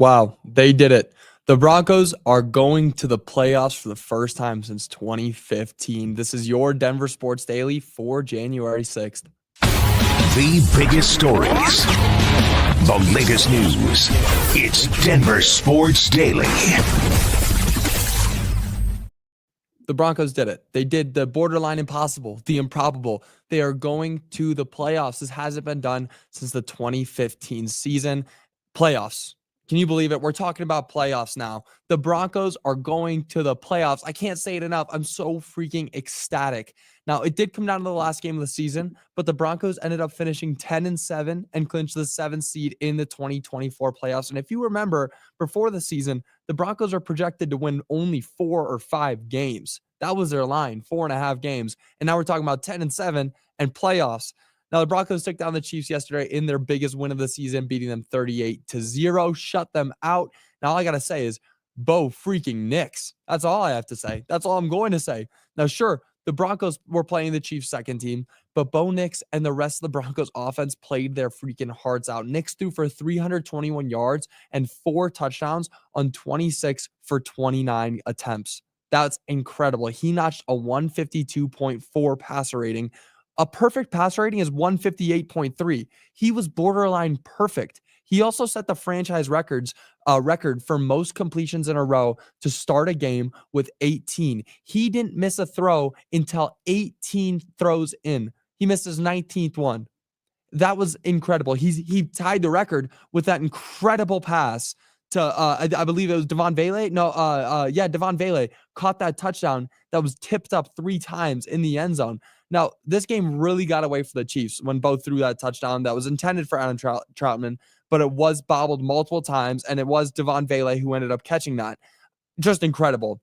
Wow, they did it. The Broncos are going to the playoffs for the first time since 2015. This is your Denver Sports Daily for January 6th. The biggest stories, the latest news. It's Denver Sports Daily. The Broncos did it. They did the borderline impossible, the improbable. They are going to the playoffs. This hasn't been done since the 2015 season. Playoffs. Can you believe it? We're talking about playoffs now. The Broncos are going to the playoffs. I can't say it enough. I'm so freaking ecstatic. Now, it did come down to the last game of the season, but the Broncos ended up finishing 10-7 and clinched the 7th seed in the 2024 playoffs. And if you remember, before the season, the Broncos are projected to win only 4 or 5 games. That was their line, 4.5 games. And now we're talking about 10-7 and playoffs. Now, the Broncos took down the Chiefs yesterday in their biggest win of the season, beating them 38-0, shut them out. Now, all I got to say is, Bo freaking Nix. That's all I have to say. That's all I'm going to say. Now, sure, the Broncos were playing the Chiefs' second team, but Bo Nix and the rest of the Broncos offense played their freaking hearts out. Nix threw for 321 yards and 4 touchdowns on 26 for 29 attempts. That's incredible. He notched a 152.4 passer rating. A perfect passer rating is 158.3. He was borderline perfect. He also set the franchise record for most completions in a row to start a game with 18. He didn't miss a throw until 18 throws in. He missed his 19th one. That was incredible. He tied the record with that incredible pass to I believe it was Devon Vele. Devon Vele caught that touchdown that was tipped up 3 times in the end zone. Now, this game really got away for the Chiefs when Bo threw that touchdown that was intended for Adam Troutman, but it was bobbled multiple times, and it was Devon Vele who ended up catching that. Just incredible.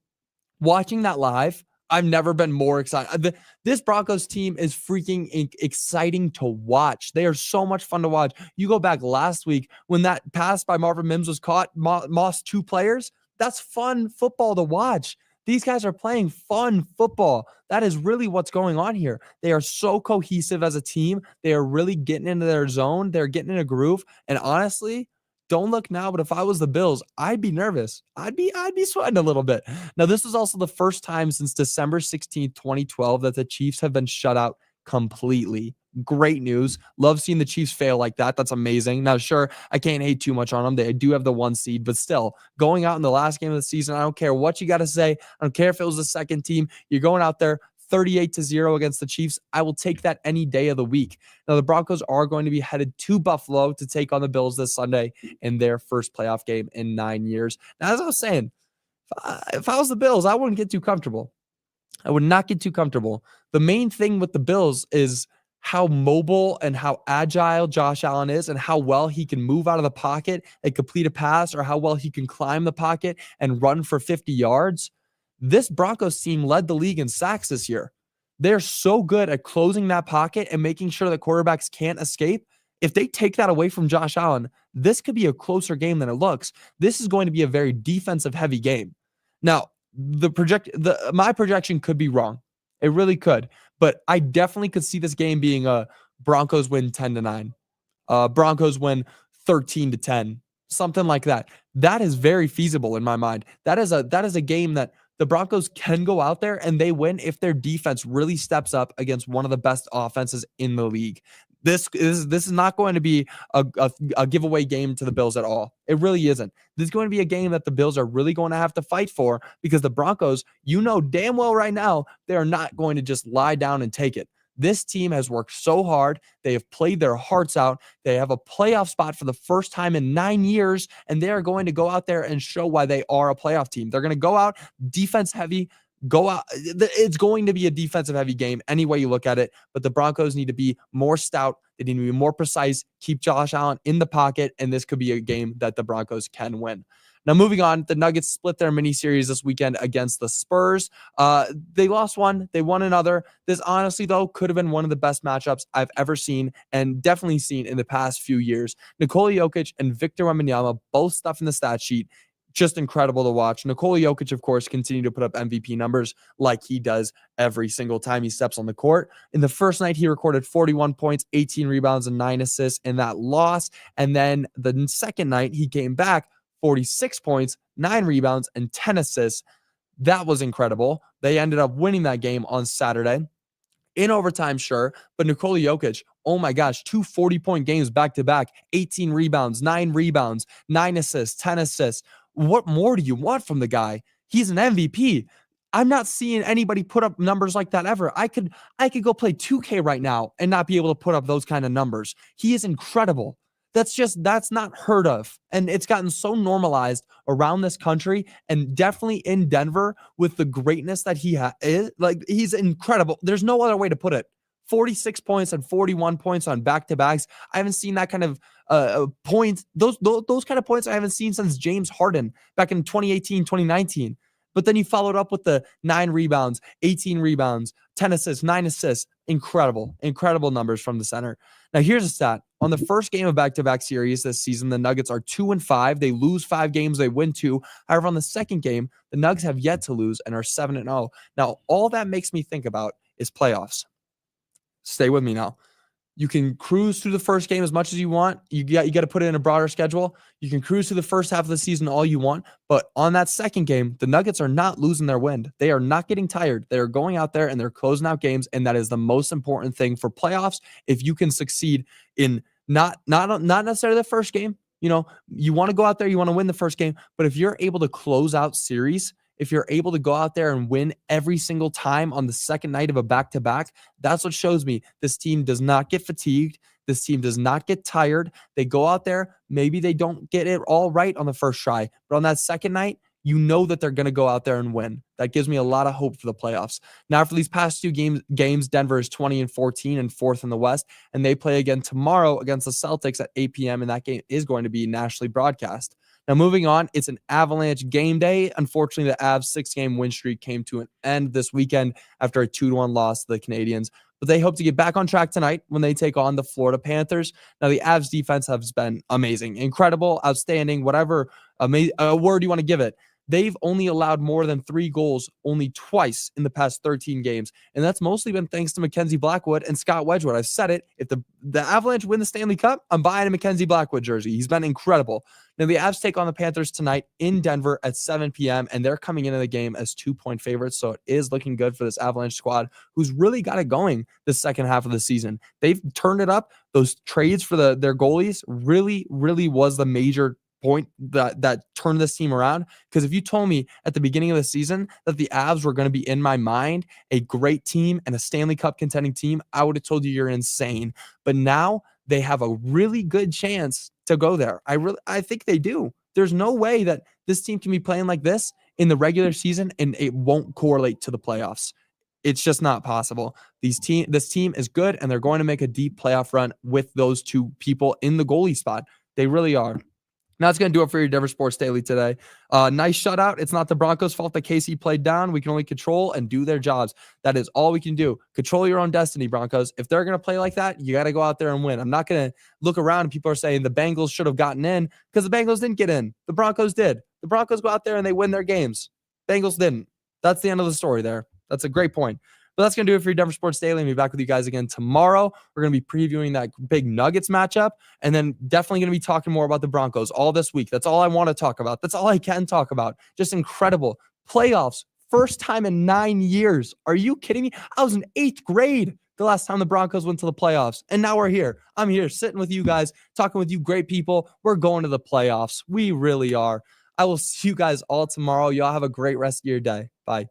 Watching that live, I've never been more excited. This Broncos team is freaking exciting to watch. They are so much fun to watch. You go back last week when that pass by Marvin Mims was caught, Moss 2 players. That's fun football to watch. These guys are playing fun football. That is really what's going on here. They are so cohesive as a team. They are really getting into their zone. They're getting in a groove. And honestly, don't look now, but if I was the Bills, I'd be nervous. I'd be sweating a little bit. Now, this is also the first time since December 16th, 2012 that the Chiefs have been shut out completely. Great news. Love seeing the Chiefs fail like that. That's amazing. Now, sure, I can't hate too much on them. They do have the 1 seed, but still, going out in the last game of the season, I don't care what you got to say. I don't care if it was the second team. You're going out there 38-0 against the Chiefs. I will take that any day of the week. Now, the Broncos are going to be headed to Buffalo to take on the Bills this Sunday in their first playoff game in 9 years. Now, as I was saying, if I was the Bills, I wouldn't get too comfortable. I would not get too comfortable. The main thing with the Bills is how mobile and how agile Josh Allen is and how well he can move out of the pocket and complete a pass, or how well he can climb the pocket and run for 50 yards. This Broncos team led the league in sacks this year. They're so good at closing that pocket and making sure that quarterbacks can't escape. If they take that away from Josh Allen, this could be a closer game than it looks. This is going to be a very defensive heavy game. Now, my projection could be wrong. It really could. But I definitely could see this game being a Broncos win 10-9. Broncos win 13-10. Something like that. That is very feasible in my mind. That is a game that the Broncos can go out there and they win if their defense really steps up against one of the best offenses in the league. This is not going to be a giveaway game to the Bills at all. It really isn't. This is going to be a game that the Bills are really going to have to fight for, because the Broncos, you know damn well right now, they are not going to just lie down and take it. This team has worked so hard. They have played their hearts out. They have a playoff spot for the first time in 9 years, and they are going to go out there and show why they are a playoff team. They're going to go out defense heavy, go out. It's going to be a defensive heavy game any way you look at it, but the Broncos need to be more stout. They need to be more precise, keep Josh Allen in the pocket, and this could be a game that the Broncos can win. Now, moving on, the Nuggets split their mini-series this weekend against the Spurs. They lost one. They won another. This, honestly, though, could have been one of the best matchups I've ever seen, and definitely seen in the past few years. Nikola Jokic and Victor Wembanyama both stuff in the stat sheet. Just incredible to watch. Nikola Jokic, of course, continued to put up MVP numbers like he does every single time he steps on the court. In the first night, he recorded 41 points, 18 rebounds, and 9 assists in that loss. And then the second night, he came back, 46 points, 9 rebounds, and 10 assists. That was incredible. They ended up winning that game on Saturday. In overtime, sure, but Nikola Jokic, oh my gosh, 2 40-point games back-to-back, 18 rebounds, 9 assists, 10 assists. What more do you want from the guy? He's an MVP. I'm not seeing anybody put up numbers like that ever. I could go play 2K right now and not be able to put up those kind of numbers. He is incredible. That's not heard of. And it's gotten so normalized around this country and definitely in Denver with the greatness that he is. Like, he's incredible. There's no other way to put it. 46 points and 41 points on back-to-backs. I haven't seen that kind of points. Those kind of points I haven't seen since James Harden back in 2018, 2019. But then he followed up with the 9 rebounds, 18 rebounds, 10 assists, 9 assists. Incredible numbers from the center. Now, here's a stat. On the first game of back-to-back series this season, the Nuggets are 2-5. They lose 5 games. They win 2. However, on the second game, the Nuggets have yet to lose and are 7-0. Now, all that makes me think about is playoffs. Stay with me now. You can cruise through the first game as much as you want. You got to put it in a broader schedule. You can cruise through the first half of the season all you want. But on that second game, the Nuggets are not losing their wind. They are not getting tired. They are going out there and they're closing out games. And that is the most important thing for playoffs. If you can succeed in not necessarily the first game, you want to go out there, you want to win the first game. But if you're able to close out series, if you're able to go out there and win every single time on the second night of a back-to-back, that's what shows me this team does not get fatigued. This team does not get tired. They go out there. Maybe they don't get it all right on the first try, but on that second night, you know that they're going to go out there and win. That gives me a lot of hope for the playoffs. Now, for these past 2 games, Denver is 20-14 and 4th in the West, and they play again tomorrow against the Celtics at 8 p.m., and that game is going to be nationally broadcast. Now, moving on, it's an Avalanche game day. Unfortunately, the Avs' 6-game win streak came to an end this weekend after a 2-1 loss to the Canadiens. But they hope to get back on track tonight when they take on the Florida Panthers. Now, the Avs' defense has been amazing, incredible, outstanding, whatever word you want to give it. They've only allowed more than 3 goals only twice in the past 13 games. And that's mostly been thanks to Mackenzie Blackwood and Scott Wedgwood. I've said it. If the Avalanche win the Stanley Cup, I'm buying a Mackenzie Blackwood jersey. He's been incredible. Now, the Avs take on the Panthers tonight in Denver at 7 p.m., and they're coming into the game as 2-point favorites. So it is looking good for this Avalanche squad, who's really got it going the second half of the season. They've turned it up. Those trades for their goalies really was the major point that turned this team around. Because if you told me at the beginning of the season that the Avs were going to be, in my mind, a great team and a Stanley Cup contending team, I would have told you you're insane. But now they have a really good chance to go there. I think they do. There's no way that this team can be playing like this in the regular season and it won't correlate to the playoffs. It's just not possible. This team is good, and they're going to make a deep playoff run with those 2 people in the goalie spot. They really are. Now that's going to do it for your Denver Sports Daily today. Nice shutout. It's not the Broncos' fault that KC played down. We can only control and do their jobs. That is all we can do. Control your own destiny, Broncos. If they're going to play like that, you got to go out there and win. I'm not going to look around and people are saying the Bengals should have gotten in, because the Bengals didn't get in. The Broncos did. The Broncos go out there and they win their games. Bengals didn't. That's the end of the story there. That's a great point. But that's going to do it for your Denver Sports Daily. I'll be back with you guys again tomorrow. We're going to be previewing that big Nuggets matchup, and then definitely going to be talking more about the Broncos all this week. That's all I want to talk about. That's all I can talk about. Just incredible. Playoffs, first time in 9 years. Are you kidding me? I was in 8th grade the last time the Broncos went to the playoffs, and now we're here. I'm here sitting with you guys, talking with you great people. We're going to the playoffs. We really are. I will see you guys all tomorrow. Y'all have a great rest of your day. Bye.